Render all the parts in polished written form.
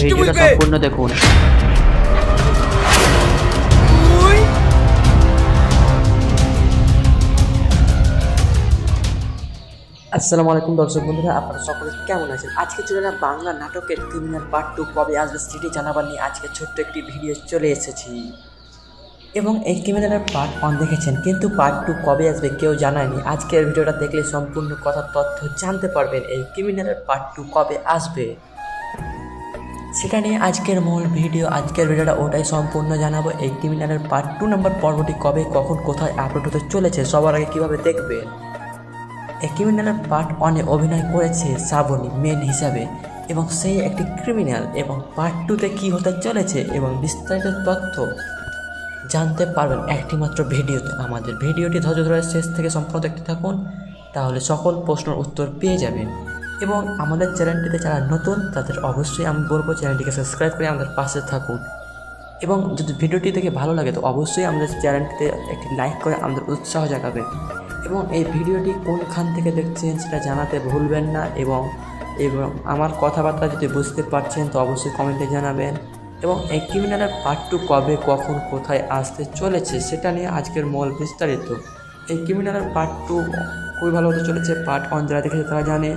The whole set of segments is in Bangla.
ভিডিওটা সম্পূর্ণ দেখুন। আসসালামু আলাইকুম দর্শক বন্ধুরা, আপনারা সকলে কেমন আছেন? আজকে চলে এলাম বাংলা নাটকের ক্রিমিনাল পার্ট 2 কবে আসবে সেটি জানাবার নিয়ে আজকে ছোট্ট একটি ভিডিও চলে এসেছি। এবং এই ক্রিমিনালের পার্ট 1 দেখেছেন, কিন্তু পার্ট 2 কবে আসবে কেউ জানায়নি। আজকের ভিডিওটা দেখলে সম্পূর্ণ কথা তথ্য জানতে পারবেন এই ক্রিমিনালের পার্ট 2 কবে আসবে সেটা নিয়ে আজকের মূল ভিডিও। আজকের ভিডিওটা ওটাই সম্পূর্ণ জানাবো। এই ক্রিমিনালের পার্ট 2 নম্বর পর্বটি কবে, কখন, কোথায় আপলোড হতে চলেছে, সবার আগে কীভাবে দেখবেন। এই ক্রিমিনালের পার্ট 1-এ অভিনয় করেছে শ্রাবণী মেন হিসাবে, এবং সেই একটি ক্রিমিনাল। এবং পার্ট 2-তে কী হতে চলেছে এবং বিস্তারিত তথ্য জানতে পারবেন একটি মাত্র ভিডিওতে। আমাদের ভিডিওটি ধৈর্য ধরে শেষ থেকে সম্পূর্ণ দেখতে থাকুন, তাহলে সকল প্রশ্নের উত্তর পেয়ে যাবেন। এবং আমাদের চ্যানেলটিতে যারা নতুন তাদের অবশ্যই আমি বলবো চ্যানেলটিকে সাবস্ক্রাইব করে আমাদের পাশে থাকুন। এবং যদি ভিডিওটি দেখে ভালো লাগে তো অবশ্যই আমাদের চ্যানেলটিতে একটি লাইক করে আমাদের উৎসাহ জাগাবেন। এবং এই ভিডিওটি কোনখান থেকে দেখছেন সেটা জানাতে ভুলবেন না। এবং আমার কথাবার্তা যদি বুঝতে পারছেন তো অবশ্যই কমেন্টে জানাবেন। এবং এই ক্রিমিনালের পার্ট 2 কবে, কখন, কোথায় আসতে চলেছে সেটা নিয়ে আজকের মূল বিস্তারিত। এই ক্রিমিনালের পার্ট 2 খুবই ভালো হতে চলেছে। পার্ট 1 যারা দেখেছে তারা জানে।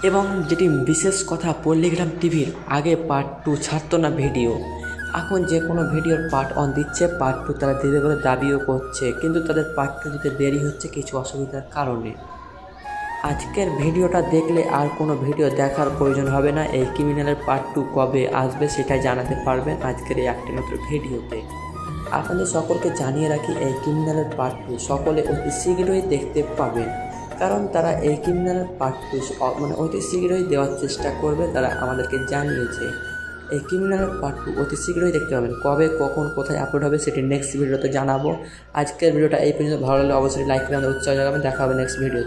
এবং যেটি বিশেষ কথা, পল্লিগ্রাম টিভির আগে পার্ট 2 ছাড়তো না ভিডিও, এখন যে কোনো ভিডিওর পার্ট 1 দিচ্ছে, পার্ট 2 তারা দেবে বলে দাবিও করছে, কিন্তু তাদের পার্ট 2 দিতে দেরি হচ্ছে কিছু অসুবিধার কারণে। আজকের ভিডিওটা দেখলে আর কোনো ভিডিও দেখার প্রয়োজন হবে না। এই ক্রিমিনালের পার্ট 2 কবে আসবে সেটাই জানাতে পারবেন আজকের এই একটি মাত্র ভিডিওতে। আপনাদের সকলকে জানিয়ে রাখি, এই ক্রিমিনালের পার্ট 2 সকলে অতি শীঘ্রই দেখতে পাবেন, কারণ তারা এই ক্রিমিনালের পার্ট 2 অতি শীঘ্রই দেওয়ার চেষ্টা করবে, তারা আমাদেরকে জানিয়েছে। এই ক্রিমিনালের পার্ট 2 অতি শীঘ্রই দেখতে পাবেন। কবে, কখন, কোথায় আপলোড হবে সেটি নেক্সট ভিডিওতে জানাবো। আজকের ভিডিওটা এই পর্যন্ত ভালো লাগলে অবশ্যই লাইক করে আমাদের উৎসাহ জানাবেন। দেখা হবে নেক্সট ভিডিওতে।